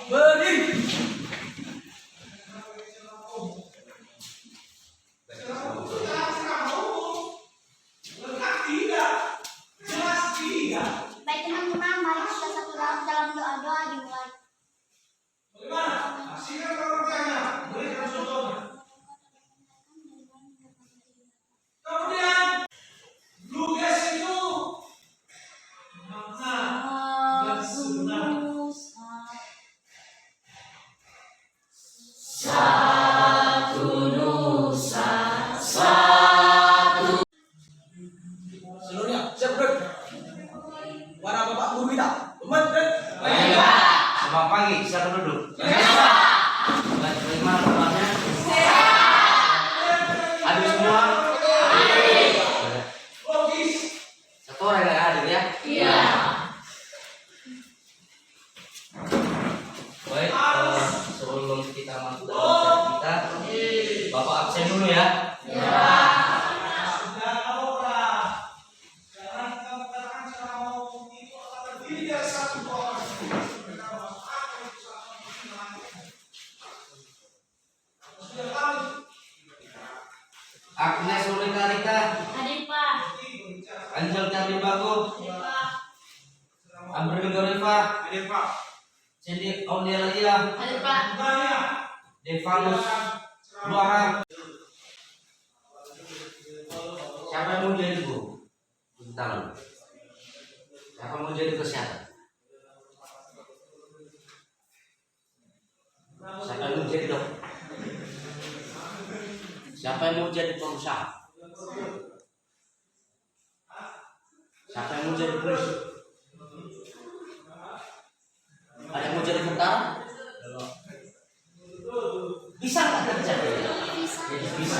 Berdiri. Baik teman-teman, mari kita satu dalam doa-doa dimulai. Bagaimana? Silakan pekerjaannya. Berikan contohnya. Kemudian lugas itu makna dan sunnah. Seluruhnya siap bro. Para bapak guru kita, teman dan Selamat pagi, silakan duduk. Bagaimana kabarnya? Hadir semua? logis. Satu orang yang hadir ya? Iya. Baik, sebelum kita masuk dalam materi kita, Bapak absen dulu ya. Sudah orang. Sekarang kita mengatakan cara mau itu akan terdiri dari satu orang. Sudah tahu. Agnes Ulikarika, Hadir Pak. Angel Carlibago, Hadir Pak. Ambril Gorifa, Hadir Pak. Cindy Aunelia, Hadir Pak. Tanya. Devanus Luara. Siapa yang mau jadi guru? Tepuk tangan. Siapa mau jadi kesehatan? Siapa yang mau jadi dokter? Siapa yang mau jadi pengusaha? Siapa yang mau jadi polisi? Ada yang mau jadi tentara? Bisa nggak kerja? Bisa.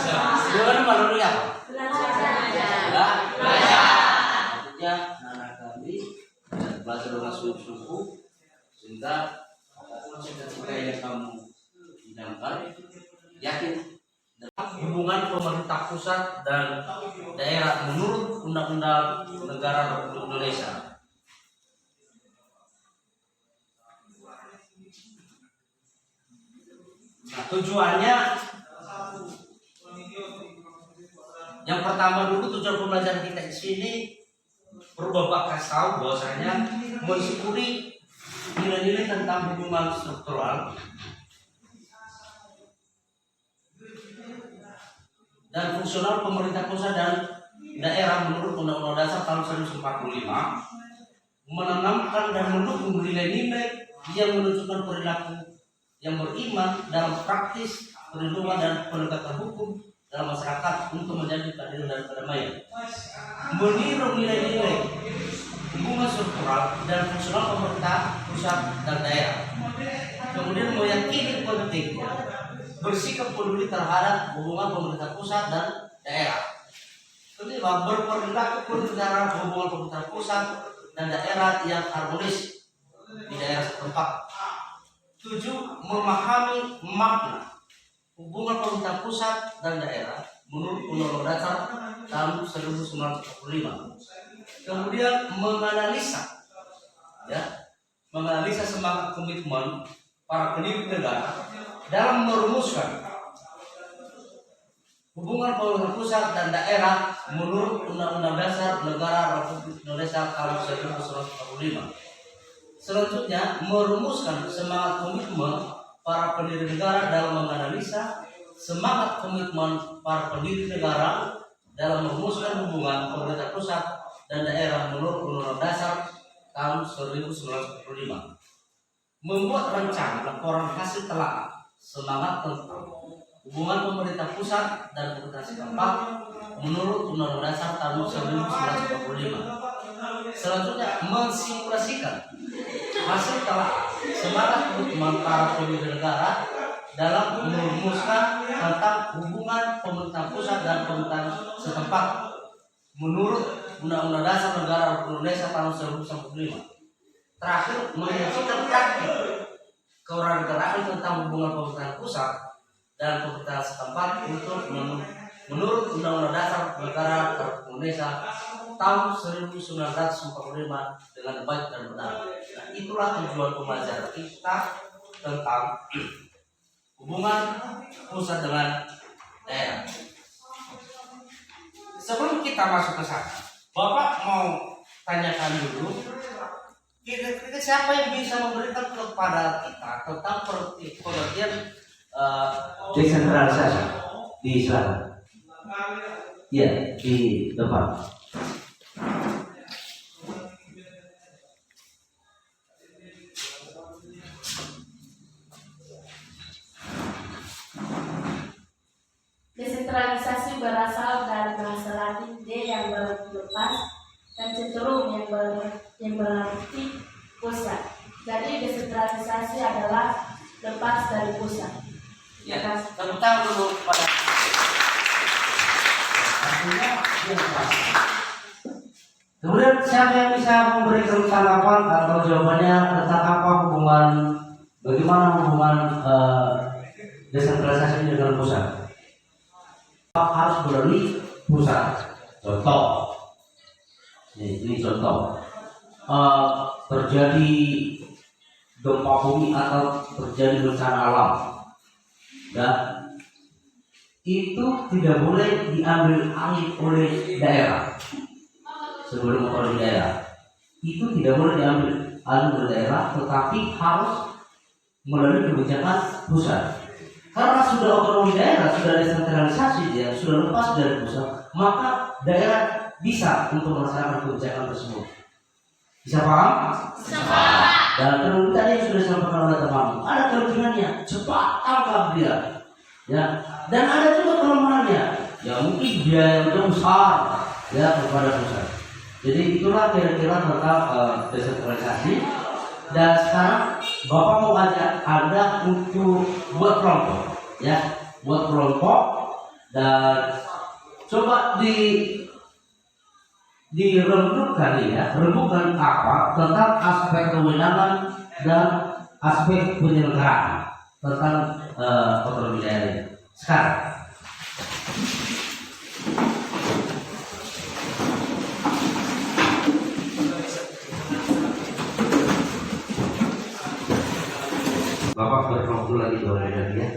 Jualan malu apa? Belajar. Artinya anak kami belajar dengan sungguh-sungguh sehingga apapun cita-cita yang kamu idamkan, yakin hubungan pemerintah pusat dan daerah menurut Undang-Undang Negara Republik Indonesia. Nah, tujuannya yang pertama dulu tujuan pembelajaran kita di sini perlu Bapak kasih tahu bahwasanya mensyukuri nilai-nilai tentang hubungan struktural dan fungsional pemerintah pusat dan daerah menurut Undang-Undang Dasar tahun 1945, menanamkan dan mendukung nilai-nilai yang menunjukkan perilaku yang beriman dalam praktis perlindungan dan penegakan hukum dalam masyarakat untuk menjadi keadilan dan kedamaian. Meniru nilai-nilai hubungan struktural dan fungsional pemerintah pusat dan daerah. Kemudian meyakini pentingnya bersikap peduli terhadap hubungan pemerintah pusat dan daerah. Kedua, berperilaku peduli terhadap hubungan pemerintah pusat dan daerah yang harmonis di daerah setempat. 7. Memahami makna hubungan pemerintah pusat dan daerah menurut Undang-Undang Dasar tahun 1945. Kemudian menganalisa semangat komitmen para pendiri negara dalam merumuskan hubungan pemerintah pusat dan daerah menurut Undang-Undang Dasar Negara Republik Indonesia tahun 1945. Selanjutnya, merumuskan semangat komitmen para pendiri negara dalam menganalisa semangat komitmen para pendiri negara dalam merumuskan hubungan pemerintah pusat dan daerah menurut Undang-Undang Dasar tahun 1945. Membuat rencana laporan hasil telaah semangat tentang hubungan pemerintah pusat dan pemerintah setempat menurut Undang-Undang Dasar tahun 1945. Selanjutnya, mensimulasikan hasil telaah semangat komitmen para pendiri negara dalam merumuskan tentang hubungan pemerintah pusat dan pemerintah setempat menurut Undang-Undang Dasar Negara Republik Indonesia tahun 1945. Terakhir, menyajikan praktik kewarganegaraan tentang hubungan pemerintah pusat dan pemerintah setempat untuk menurut Undang-Undang Dasar Negara Republik Indonesia tahun 1945 dengan baik dan benar. Nah, itulah tujuan pembelajaran kita tentang hubungan pusat dengan daerah. Sebelum kita masuk ke sana, Bapak mau tanyakan dulu, kira-kira siapa yang bisa memberikan kepada kita tentang pengertian desentralisasi di selatan? Iya, di depan. Desentralisasi berasal dari bahasa Latin de yang berarti lepas dan cenderung yang berarti pusat. Jadi desentralisasi adalah lepas dari pusat. Ya, tepuk tangan dulu kepada. Artinya dia lepas. Kemudian siapa yang bisa memberikan tanggapan atau jawabannya tentang apa bagaimana hubungan desentralisasi dengan pusat? Harus melalui pusat. Contoh, ini contoh, terjadi gempa bumi atau terjadi bencana alam, dan itu tidak boleh diambil alih oleh daerah. Sebelum oleh daerah, itu tidak boleh diambil alih oleh daerah, tetapi harus melalui kebijakan pusat. Karena sudah otonomi daerah, sudah desentralisasi, dia sudah lepas dari pusat, maka daerah bisa untuk melaksanakan kebijakan tersebut. Bisa paham? Bisa paham. Dan kalau tadi sudah disampaikan oleh teman, ada kelebihannya, cepat tangkap dia, ya. Dan ada juga kelemahannya, ya mungkin biaya yang besar, ya kepada pusat. Jadi itulah kira-kira tentang desentralisasi. Dan sekarang Bapak mau ajak Anda untuk buat kelompok, ya, buat kelompok dan coba dirembukkan ya, rembukan apa tentang aspek kewenangan dan aspek penyelenggaraan tentang otonomi daerah. Sekarang. Bapak berkelompok lagi boleh ya.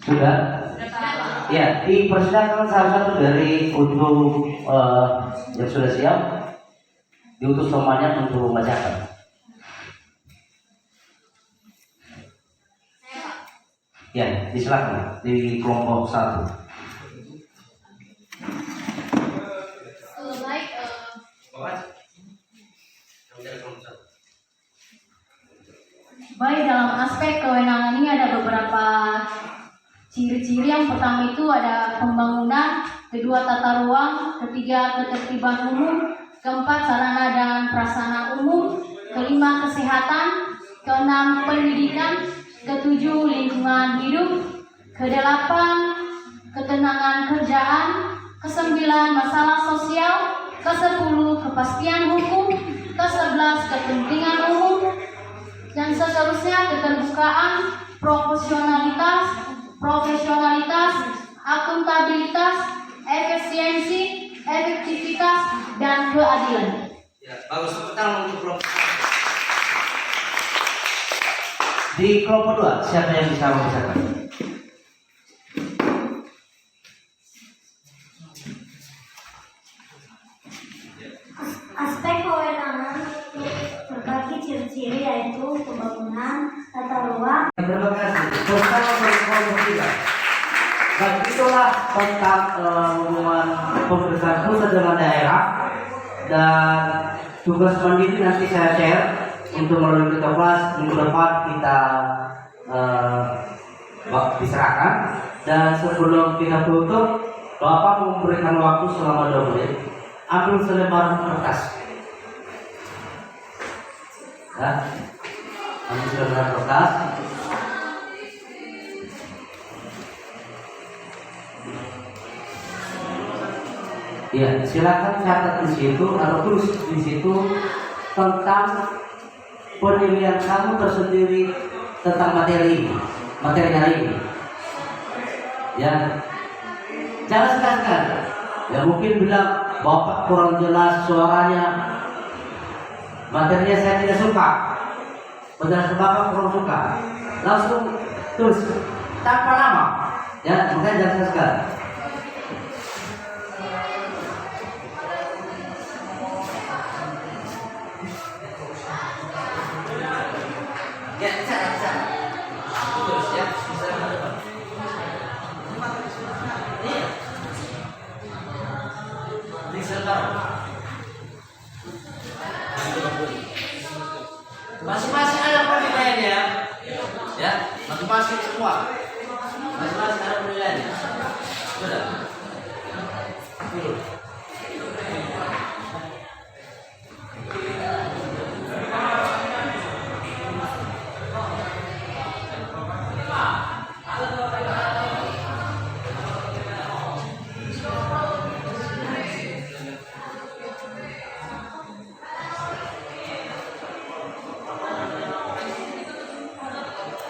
Sudah? Ya, dipersilakan salah satu dari untuk yang sudah siap diutus temannya untuk membacakan. Ya, disilakan di kelompok 1. Baik, dalam aspek kewenangan ini ada beberapa ciri-ciri. Yang pertama itu ada pembangunan, kedua tata ruang, ketiga ketertiban umum, keempat sarana dan prasarana umum, kelima kesehatan, keenam pendidikan, ketujuh lingkungan hidup, kedelapan ketenangan kerjaan, kesembilan masalah sosial, kesepuluh kepastian hukum, kesebelas kepentingan umum, keterbukaan, profesionalitas, akuntabilitas, efisiensi, efektivitas, dan keadilan. Ya, bagus, tepuk tangan untuk kelompok. Di kelompok 2, siapa yang bisa membacakan? Aspek kewenangan berbagi ciri-ciri yaitu pembangunan, tata ruang. Terima kasih. Bersama kelompok 3. Dan itulah tentang hubungan pemerintahan pusat dengan daerah, dan tugas mandiri nanti saya share untuk melalui kita kelas minggu depan kita diserahkan. Dan sebelum kita tutup, Bapak memberikan waktu selama 2 menit. Ambil selembar kertas. Ya, ambil selembar kertas. Ya, silakan catat di situ atau tulis di situ tentang penilaian kamu tersendiri tentang materi hari ini. Ya, jangan segan-segan. Ya mungkin bilang Bapak kurang jelas suaranya, materinya saya tidak suka, penjelasan Bapak kurang suka. Langsung tulis tanpa nama. Ya, makanya jangan segan. Ya, bisa. Terus ya, bisa ke depan. Iya. Masing-masing ada penilaiannya, ya, masing-masing semua, masing-masing ada penilaiannya. Sudah.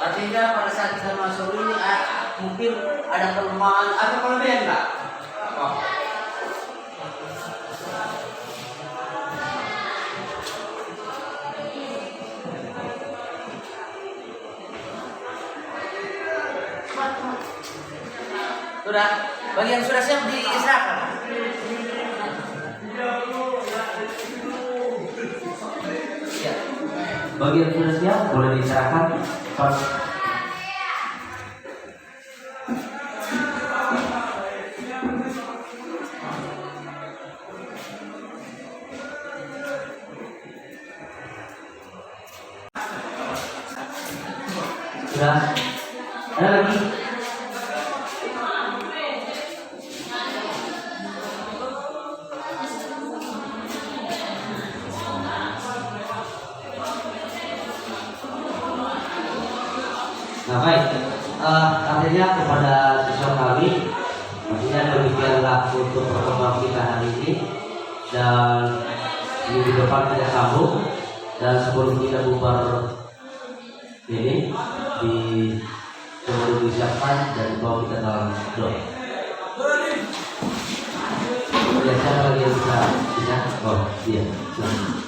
Artinya pada saat kita masuk ini mungkin ada kelemahan, ada kelebihan nggak? Oh. Sudah, bagi yang sudah siap diserahkan. Ya. Bagi yang sudah siap boleh diserahkan. Sudah. Ada lagi? Nah baik, artinya kepada siswa kami, artinya demikianlah untuk pertemuan kita hari ini, dan minggu depan kita sambung. Dan sebelum kita bubar ini, sebelum disiapkan dan dibawa kita dalam doa. Ya, siapa lagi yang bisa? Oh, iya.